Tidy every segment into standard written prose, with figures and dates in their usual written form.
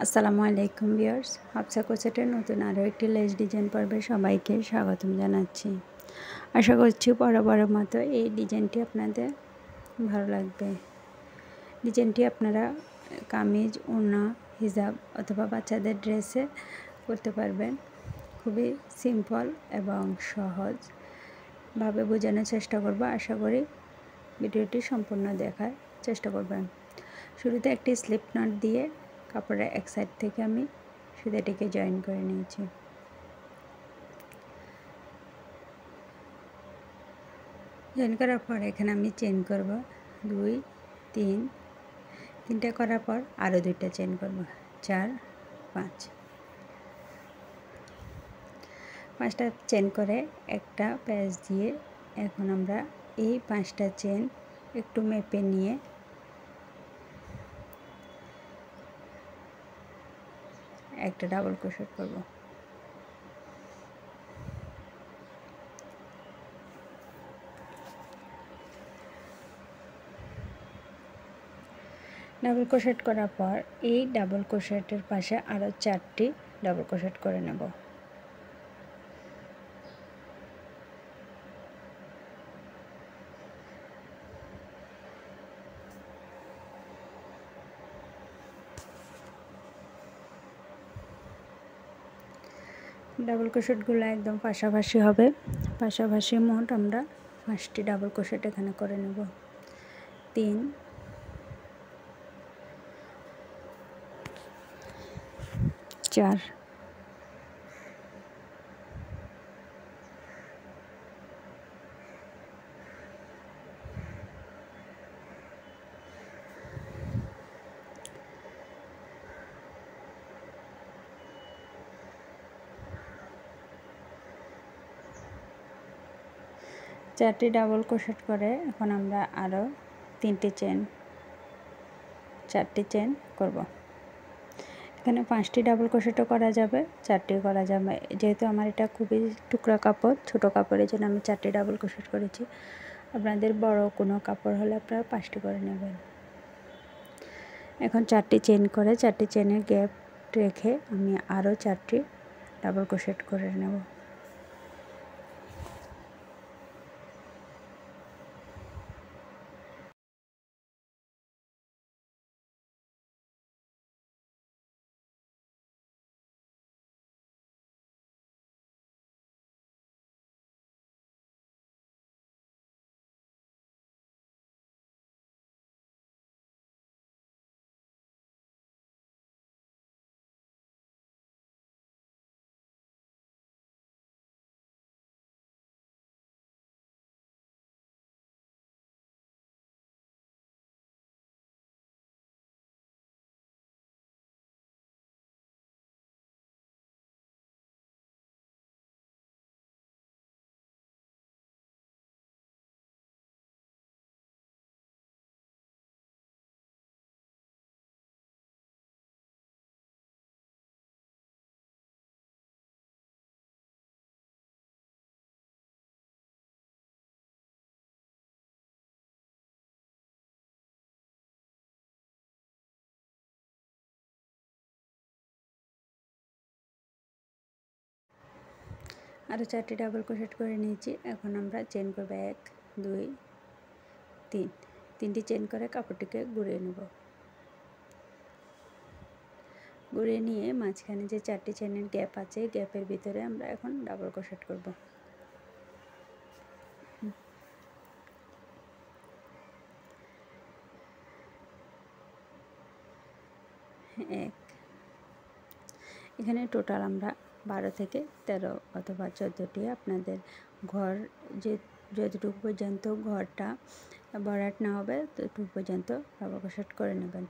আসসালামু আলাইকুম ভিউয়ার্স, হাফসা কোচেটের নতুন আরও একটি লেস ডিজাইন পর্বে সবাইকে স্বাগতম জানাচ্ছি। আশা করছি বরাবরের মতো এই ডিজাইনটি আপনাদের ভালো লাগবে। ডিজাইনটি আপনারা কামিজ, ওড়না, হিজাব অথবা বাচ্চাদের ড্রেসে করতে পারবেন। খুবই সিম্পল এবং সহজভাবে বোঝানোর চেষ্টা করব। আশা করি ভিডিওটি সম্পূর্ণ দেখার চেষ্টা করবেন। শুরুতে একটি স্লিপ নট দিয়ে কাপড়ের এক সাইড থেকে আমি সুতাটিকে জয়েন করে নিয়েছি। জয়েন করার পর এখানে আমি চেন করব 2 3, তিনটা করার পর আরও 2টা চেন করব 4 5, 5টা চেন করে একটা প্যাচ দিয়ে এখন আমরা এই 5টা চেন একটু মেপে নিয়ে একটা ডাবল ক্রোশেট করব। ডাবল ক্রোশেট করার পর এই ডাবল ক্রোশেটের পাশে আরও 4টি ডাবল ক্রোশেট করে নেব। ডাবল ক্রোশেটগুলো একদম পাশাপাশি হবে। পাশাপাশি মোট আমরা 5টি ডাবল ক্রোশেট এখানে করে নেব। 3 4 4টি ডাবল ক্রোশেট করে এখন আমরা আরও 4টি চেন করব। এখানে 5টি ডাবল ক্রোশেটও করা যাবে, 4টিও করা যাবে। যেহেতু আমার এটা খুবই টুকরা কাপড়, ছোট কাপড়ের জন্য আমি 4টি ডাবল ক্রোশেট করেছি। আপনাদের বড় কোনো কাপড় হলে আপনারা 5টি করে নেবেন। এখন 4টি চেন করে 4টি চেনের গ্যাপ রেখে আমি আরও 4টি ডাবল ক্রোশেট করে নেব। আরও 4টি ডাবল ক্রোশেট করে নিয়েছি। এখন আমরা চেন করব 1 2 3, 3টি চেন করে কাপড়টিকে ঘুরিয়ে নেব। ঘুরিয়ে নিয়ে মাঝখানে যে 4টি চেনের গ্যাপ আছে, গ্যাপের ভিতরে আমরা এখন ডাবল ক্রোশেট করব। এখানে টোটাল আমরা 12 থেকে 13 অথবা 14টি আপনাদের ঘর যতটুকু পর্যন্ত ঘরটা ভরাট না হবে ততটুকু পর্যন্ত ডাবল ক্রোশেট করে নেবেন।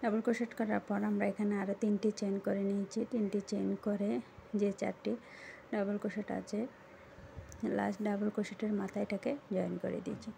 ডাবল ক্রোশেট করার পর আমরা এখানে আরও 3টি চেন করে নিয়েছি। 3টি চেন করে যে 4টি ডাবল ক্রোশেট আছে লাস্ট ডাবল ক্রোশেটের মাথায় এটাকে জয়েন করে দিয়েছি।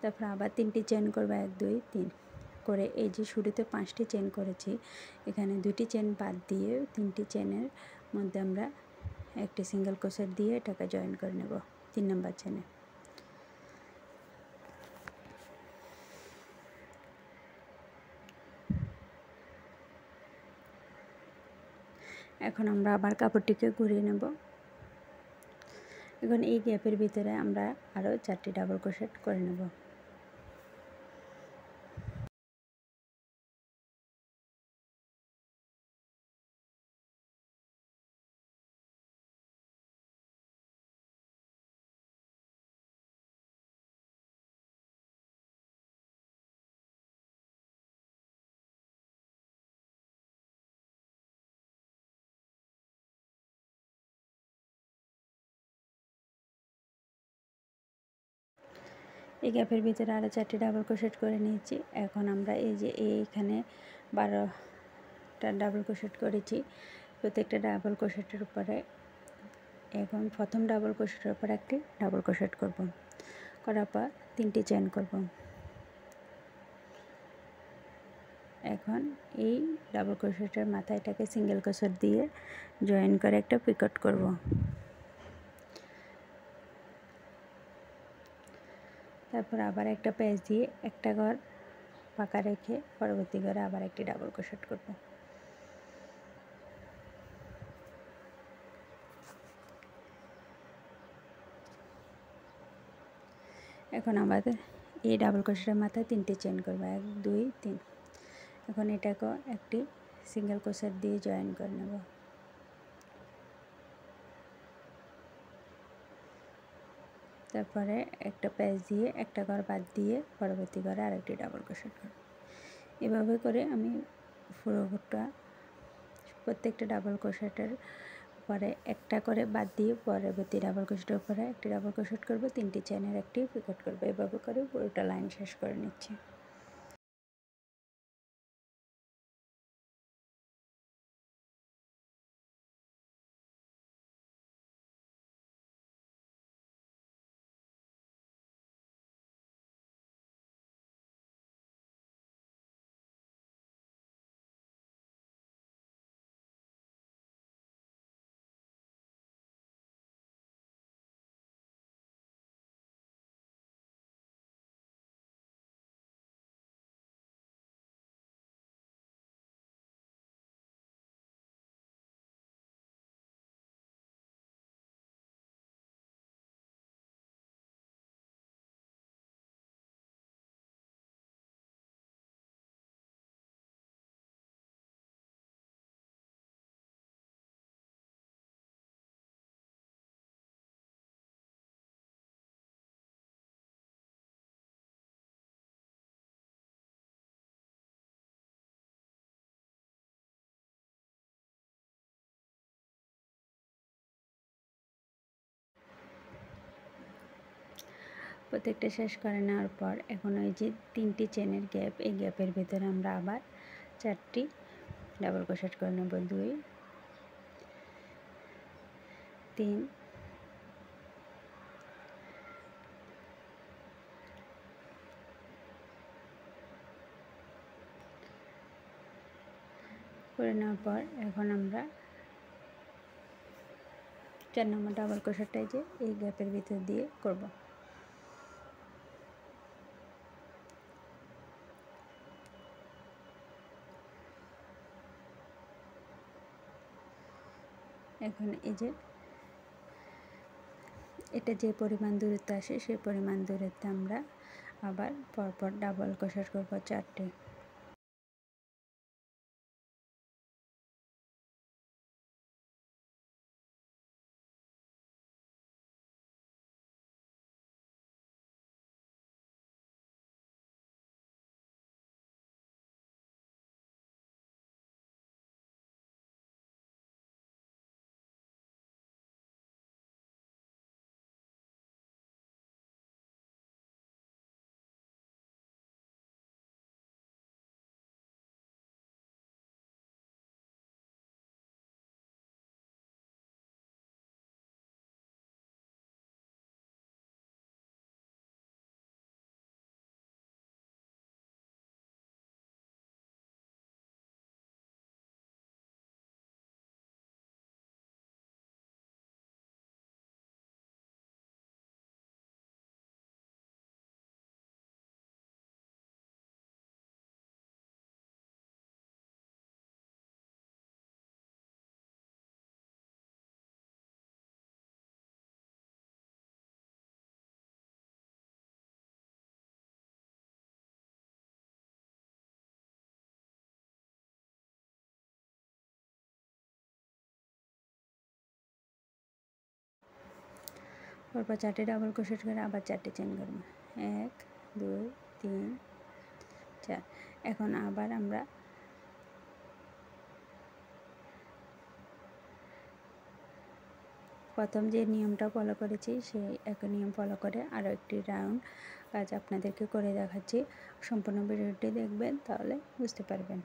তারপর আবার 3টি চেন করবো, 1 2 3 করে এই যে শুরুতে 5টি চেন করেছি এখানে 2টি চেন বাদ দিয়ে 3টি চেনের মধ্যে আমরা একটি সিঙ্গেল ক্রোশেট দিয়ে এটাকে জয়েন করে নেব 3 নম্বর চেনে। এখন আমরা আবার কাপড়টিকে ঘুরিয়ে নেব। এখন এই গ্যাপের ভিতরে আমরা আরও 4টি ডাবল ক্রোশেট করে নেব। এই গ্যাপের ভিতরে আরও 4টি ডাবল ক্রোশেট করে নিয়েছি। এখন আমরা এই যে এইখানে 12টা ডাবল ক্রোশেট করেছি, প্রত্যেকটা ডাবল ক্রোশেটের উপরে এখন প্রথম ডাবল ক্রোশেটের উপর একটি ডাবল ক্রোশেট করব, করার পর 3টি চেন করব। এখন এই ডাবল ক্রোশেটের মাথায় এটাকে সিঙ্গেল ক্রোশেট দিয়ে জয়েন করে একটা পিকট করব। তারপর আবার একটা প্যাচ দিয়ে একটা ঘর ফাঁকা রেখে পরবর্তী ঘরে আবার একটি ডাবল ক্রোশেট করব। এখন আমাদের এই ডাবল ক্রোশেটের মাথায় 3টি চেন করব, 1 2 3। এখন এটাকে একটি সিঙ্গেল ক্রোশেট দিয়ে জয়েন করে নেব। তারপরে একটা প্যাচ দিয়ে একটা ঘর বাদ দিয়ে পরবর্তী ঘরে আরেকটি ডাবল ক্রোশেট করব। এভাবে করে আমি পুরোটা প্রত্যেকটা ডাবল ক্রোশেটের পরে একটা করে বাদ দিয়ে পরবর্তী ডাবল ক্রোশেটের উপরে একটি ডাবল ক্রোশেট করব, 3টি চেনের একটি পিকট করব। এভাবে করে পুরোটা লাইন শেষ করে নিচ্ছি। প্রত্যেকটা শেষ করে নেওয়ার পর এখন ওই যে 3টি চেনের গ্যাপ, এই গ্যাপের ভিতরে আমরা আবার 4টি ডাবল ক্রোশেট করে নেব, 2 3 করে নেওয়ার পর এখন আমরা 4 নম্বর ডাবল ক্রোশেটটাই যে এই গ্যাপের ভিতর দিয়ে করব। এখন এই যে এটা যে পরিমাণ দূরত্ব আসে সেই পরিমাণ দূরত্বে আমরা আবার পরপর ডাবল ক্রোশেট করব 4টি। পরপর 4টে ডাবল ক্রোশেট করে আবার 4টে চেন করব। 1 2 3 4। এখন আবার আমরা প্রথম যে নিয়মটা ফলো করেছি সেই একই নিয়ম ফলো করে আরও একটি রাউন্ড কাজ আপনাদেরকে করে দেখাচ্ছি। সম্পূর্ণ ভিডিওটি দেখবেন, তাহলে বুঝতে পারবেন।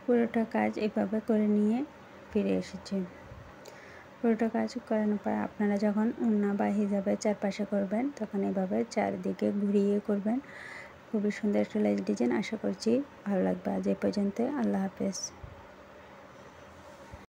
পুরোটা কাজ এভাবে করে নিয়ে ফিরে এসেছি। পুরোটা কাজ করানোর পর আপনারা যখন ওড়না বা হিজাবের চারপাশে করবেন তখন এভাবে চারদিকে ঘুরিয়ে করবেন। খুবই সুন্দর একটা লেস ডিজাইন। আশা করছি ভালো লাগবে। আজ এই পর্যন্ত। আল্লাহ হাফেজ।